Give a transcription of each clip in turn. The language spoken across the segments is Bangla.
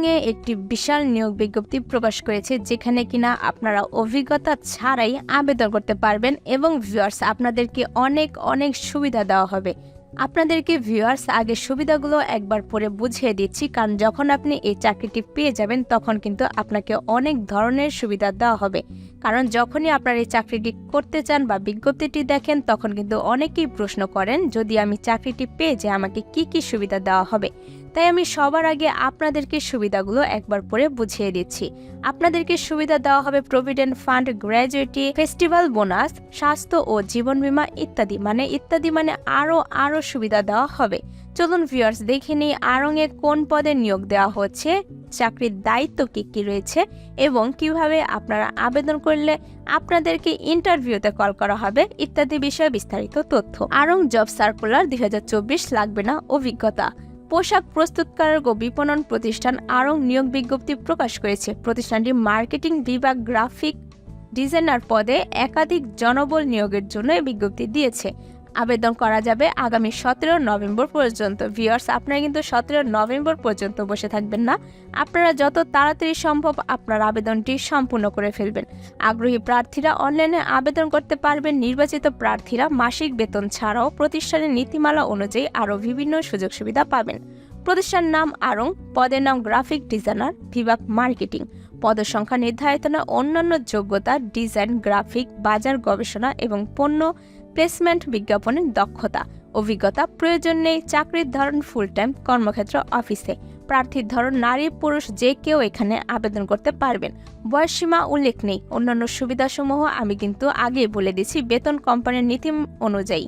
আড়ং-এ একটি বিশাল নিয়োগ বিজ্ঞপ্তি প্রকাশ করেছে, যেখানে কিনা আপনারা অভিজ্ঞতা ছাড়াই আবেদন করতে পারবেন এবং ভিউয়ার্স আপনাদেরকে অনেক অনেক সুবিধা দেওয়া হবে। আপনাদেরকে ভিউয়ার্স আগে সুবিধাগুলো একবার পরে বুঝিয়ে দিচ্ছি, কারণ যখন আপনি এই চাকরিটি পেয়ে যাবেন তখন কিন্তু আপনাকে অনেক ধরনের সুবিধা দেওয়া হবে। কারণ যখনই আপনারা এই চাকরিটি করতে চান বা বিজ্ঞপ্তিটি দেখেন তখন কিন্তু অনেকেই প্রশ্ন করেন, যদি আমি চাকরিটি পেয়ে যাই আমাকে কি কি সুবিধা দেওয়া হবে। তাই আমি সবার আগে আপনাদেরকে সুবিধাগুলো একবার পরে বুঝিয়ে দিচ্ছি। আপনাদেরকে সুবিধা দেওয়া হবে provident fund, gratuity, festival bonus, স্বাস্থ্য ও জীবন বীমা ইত্যাদি মানে আরো সুবিধা দেওয়া হবে। চলুন ভিউয়ার্স দেখে নিই আড়ং-এ কোন পদে নিয়োগ দেওয়া হচ্ছে, চাকরির দায়িত্ব কি রয়েছে এবং কিভাবে আপনারা আবেদন করলে আপনাদেরকে ইন্টারভিউতে কল করা হবে ইত্যাদি বিষয়ে বিস্তারিত তথ্য। আড়ং জব সার্কুলার 2024 লাগবে না অভিজ্ঞতা। পোশাক প্রস্তুতকারক ও বিপণন প্রতিষ্ঠান আড়ং নিয়োগ বিজ্ঞপ্তি প্রকাশ করেছে। প্রতিষ্ঠানটি মার্কেটিং বিভাগ গ্রাফিক ডিজাইনার পদে একাধিক জনবল নিয়োগের জন্য এই বিজ্ঞপ্তি দিয়েছে। আবেদন করা যাবে আগামী 17 নভেম্বর পর্যন্ত। ভিউয়ার্স আপনারা কিন্তু 17 নভেম্বর পর্যন্ত বসে থাকবেন না, আপনারা যত তাড়াতাড়ি সম্ভব আপনার আবেদনটি সম্পূর্ণ করে ফেলবেন। আগ্রহী প্রার্থীরা অনলাইনে আবেদন করতে পারবেন। নির্বাচিত প্রার্থীরা মাসিক বেতন ছাড়াও প্রতিষ্ঠানের নীতিমালা অনুযায়ী আরও বিভিন্ন সুযোগ সুবিধা পাবেন। প্রতিষ্ঠান নাম আড়ং, পদের নাম গ্রাফিক ডিজাইনার, বিভাগ মার্কেটিং। পদের সংখ্যা নির্ধারিত না। অন্যান্য যোগ্যতা ডিজাইন, গ্রাফিক, বাজার গবেষণা এবং পণ্য প্লেসমেন্ট বিজ্ঞাপনের দক্ষতা। অভিজ্ঞতা প্রয়োজন নেই। চাকরির ধরন ফুল টাইম, কর্মক্ষেত্র অফিসে। প্রার্থীর ধরন নারী পুরুষ যে কেউ এখানে আবেদন করতে পারবেন। বয়সসীমা উল্লেখ নেই। অন্যান্য সুবিধাসমূহ আমি কিন্তু আগেই বলে দিচ্ছি বেতন কোম্পানির নীতি অনুযায়ী।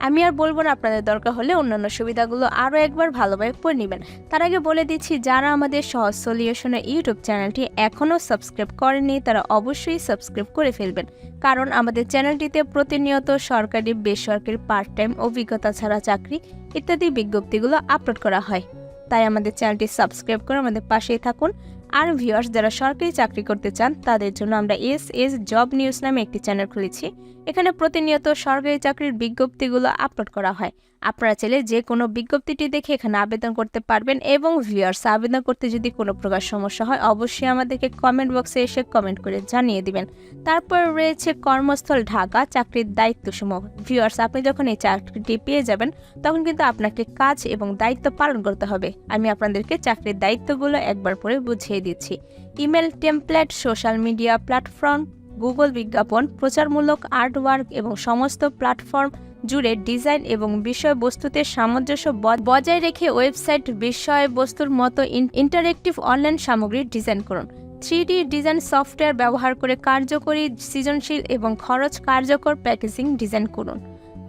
আমি আর বলবো না, আপনাদের দরকার হলে অন্যান্য সুবিধাগুলো আরও একবার ভালোভাবে পড়ে নেবেন। তার আগে বলে দিচ্ছি, যারা আমাদের সহজ সলিউশনের ইউটিউব চ্যানেলটি এখনও সাবস্ক্রাইব করেনি তারা অবশ্যই সাবস্ক্রাইব করে ফেলবেন, কারণ আমাদের চ্যানেলটিতে প্রতিনিয়ত সরকারি, বেসরকারি, পার্ট টাইম, অভিজ্ঞতা ছাড়া চাকরি ইত্যাদি বিজ্ঞপ্তিগুলো আপলোড করা হয়। তাই আমাদের চ্যানেলটি সাবস্ক্রাইব করে আমাদের পাশেই থাকুন। আর ভিউয়ার্স যারা সরকারি চাকরি করতে চান তাদের জন্য আমরা এস জব নিউজ নামে একটি চ্যানেল খুলেছি। এখানে প্রতিনিয়ত সরকারি চাকরির বিজ্ঞপ্তিগুলো আপলোড করা হয়। আপনারা চাইলে যে কোনো বিজ্ঞপ্তিটি দেখে এখানে আবেদন করতে পারবেন। এবং ভিউয়ার্স আবেদন করতে যদি কোনো প্রকার সমস্যা হয় অবশ্যই আমাদেরকে কমেন্ট বক্সে এসে কমেন্ট করে জানিয়ে দিবেন। তারপর রয়েছে কর্মস্থল ঢাকা, চাকরির দায়িত্বসমূহ। ভিউয়ার্স আপনি যখন এই চাকরিটি পেয়ে যাবেন তখন কিন্তু আপনাকে কাজ এবং দায়িত্ব পালন করতে হবে। আমি আপনাদেরকে চাকরির দায়িত্বগুলো একবার পরে বুঝিয়ে দিচ্ছি। Email template, social media platform, Google বিজ্ঞাপন, প্রচারমূলক আর্টওয়ার্ক এবং সমস্ত প্ল্যাটফর্ম জুড়ে ডিজাইন এবং বিষয়বস্তুতে সামঞ্জস্য বজায় রেখে ওয়েবসাইট বিষয়বস্তুর মতো ইন্টারেক্টিভ অনলাইন সামগ্রী ডিজাইন করুন। 3D ডিজাইন সফটওয়্যার ব্যবহার করে কার্যকরী, সৃজনশীল এবং খরচ কার্যকর প্যাকেজিং ডিজাইন করুন।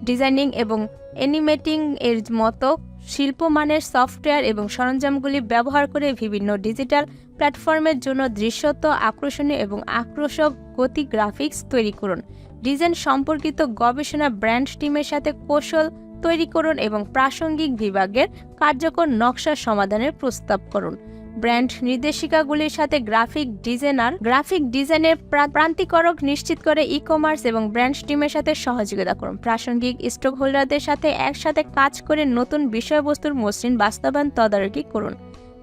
ডিজাইনিং এবং অ্যানিমেটিং এর মতো শিল্পমানের সফটওয়্যার এবং সরঞ্জামগুলি ব্যবহার করে বিভিন্ন ডিজিটাল প্ল্যাটফর্মের জন্য দৃশ্যত, আকর্ষণীয় এবং আকর্ষক গতি গ্রাফিক্স তৈরি করুন। ডিজাইন সম্পর্কিত গবেষণা, ব্র্যান্ড টিমের সাথে কৌশল তৈরি করুন এবং প্রাসঙ্গিক বিভাগের কার্যকর নকশা সমাধানের প্রস্তাব করুন। ব্র্যান্ড নির্দেশিকাগুলির সাথে গ্রাফিক ডিজাইনের প্রান্তিকরক নিশ্চিত করে ই-কমার্স এবং ব্র্যান্ড টিমের সাথে সহযোগিতা করুন। প্রাসঙ্গিক স্টক হোল্ডারদের সাথে একসাথে কাজ করে নতুন বিষয়বস্তুর মসৃণ বাস্তবায়ন তদারকি করুন।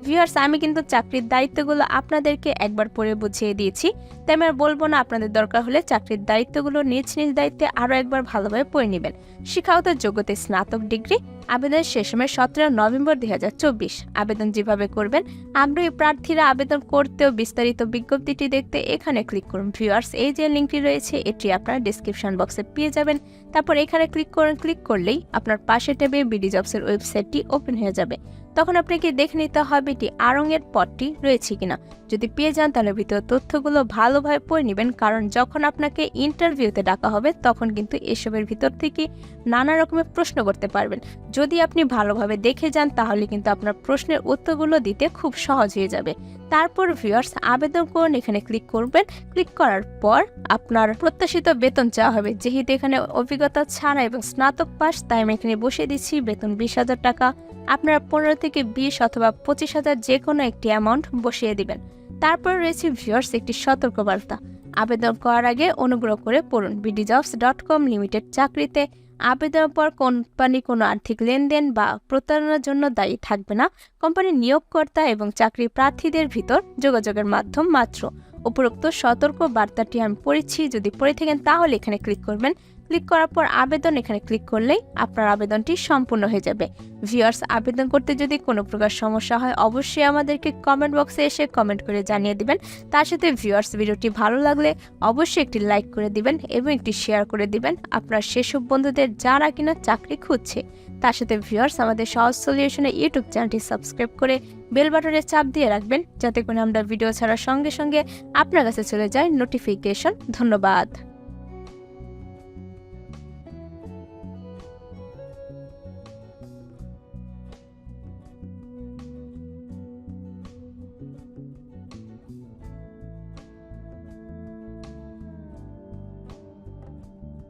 ভিউয়ার্স আমি কিন্তু চাকরির দায়িত্বগুলো আপনাদেরকে একবার পরে বুঝিয়ে দিয়েছি, তাই আমি আর বলবো না। আপনাদের দরকার হলে চাকরির দায়িত্বগুলো নিজ দায়িত্বে আরও একবার ভালোভাবে পড়ে নেবেন। শিক্ষাগত যোগ্যতায় স্নাতক ডিগ্রি। আবেদনের শেষ সময় 17 নভেম্বর 2024। আবেদন যেভাবে করবেন, আগ্রহী প্রার্থীরা আবেদন করতেও বিস্তারিত বিজ্ঞপ্তিটি দেখতে এখানে ক্লিক করুন। ভিউয়ার্স এই যে লিঙ্কটি রয়েছে এটি আপনারা ডেসক্রিপশন বক্সে পেয়ে যাবেন। তারপর এখানে ক্লিক করলেই আপনার পাশে ট্যাবে বিডি জবসের ওয়েবসাইটটি ওপেন হয়ে যাবে। তখন আপনাকে দেখে নিতে হবে এটি আড়ং-এর পদটি রয়েছে কিনা। যদি পেয়ে যান তাহলে ভিতর তথ্যগুলো ভালোভাবে পড়ে নেবেন, কারণ যখন আপনাকে ইন্টারভিউতে ডাকা হবে তখন কিন্তু এসবের ভিতর থেকে নানা রকমের প্রশ্ন করতে পারবেন। যদি আপনি ভালোভাবে দেখে যান তাহলে কিন্তু আপনার প্রশ্নের উত্তরগুলো দিতে খুব সহজ হয়ে যাবে। তারপর ভিউয়ার্স আবেদন করুন, এখানে ক্লিক করবেন। ক্লিক করার পর আপনার প্রত্যাশিত বেতন চাওয়া হবে। যেহেতু এখানে অভিজ্ঞতা ছাড়া এবং স্নাতক পাস, তাই আমি এখানে বসিয়ে দিচ্ছি বেতন 20,000 টাকা। আপনারা 15 থেকে 20 অথবা 25,000 যে কোনো একটি অ্যামাউন্ট বসিয়ে দিবেন। তারপর রয়েছে ভিউয়ার্স একটি সতর্কবার্তা। আবেদন করার আগে অনুগ্রহ করে পড়ুন। bdjobs.com লিমিটেড চাকরিতে আবেদনের পর কোম্পানি কোনো আর্থিক লেনদেন বা প্রতারণার জন্য দায়ী থাকবে না। কোম্পানি নিয়োগকর্তা এবং চাকরি প্রার্থীদের ভিতর যোগাযোগের মাধ্যম মাত্র। উপরোক্ত সতর্ক বার্তাটি আমি পড়েছি, যদি পড়ে থাকেন তাহলে এখানে ক্লিক করবেন। ক্লিক করার পর আবেদন এখানে ক্লিক করলেই আপনার আবেদনটি সম্পূর্ণ হয়ে যাবে। ভিউয়ার্স, আবেদন করতে যদি কোনো প্রকার সমস্যা হয় অবশ্যই আমাদেরকে কমেন্ট বক্সে এসে কমেন্ট করে জানিয়ে দিবেন। তার সাথে ভিউয়ার্স, ভিডিওটি ভালো লাগলে অবশ্যই একটি লাইক করে দিবেন এবং একটি শেয়ার করে দিবেন আপনার সেসব বন্ধুদের যারা কিনা চাকরি খুঁজছে। তার সাথে ভিউয়ার্স, আমাদের সহজ সলিউশনের ইউটিউব চ্যানেলটি সাবস্ক্রাইব করে বেল বাটনে চাপ দিয়ে রাখবেন, যাতে করে আমরা ভিডিও ছাড়ার সঙ্গে সঙ্গে আপনার কাছে চলে যায় নোটিফিকেশন। ধন্যবাদ।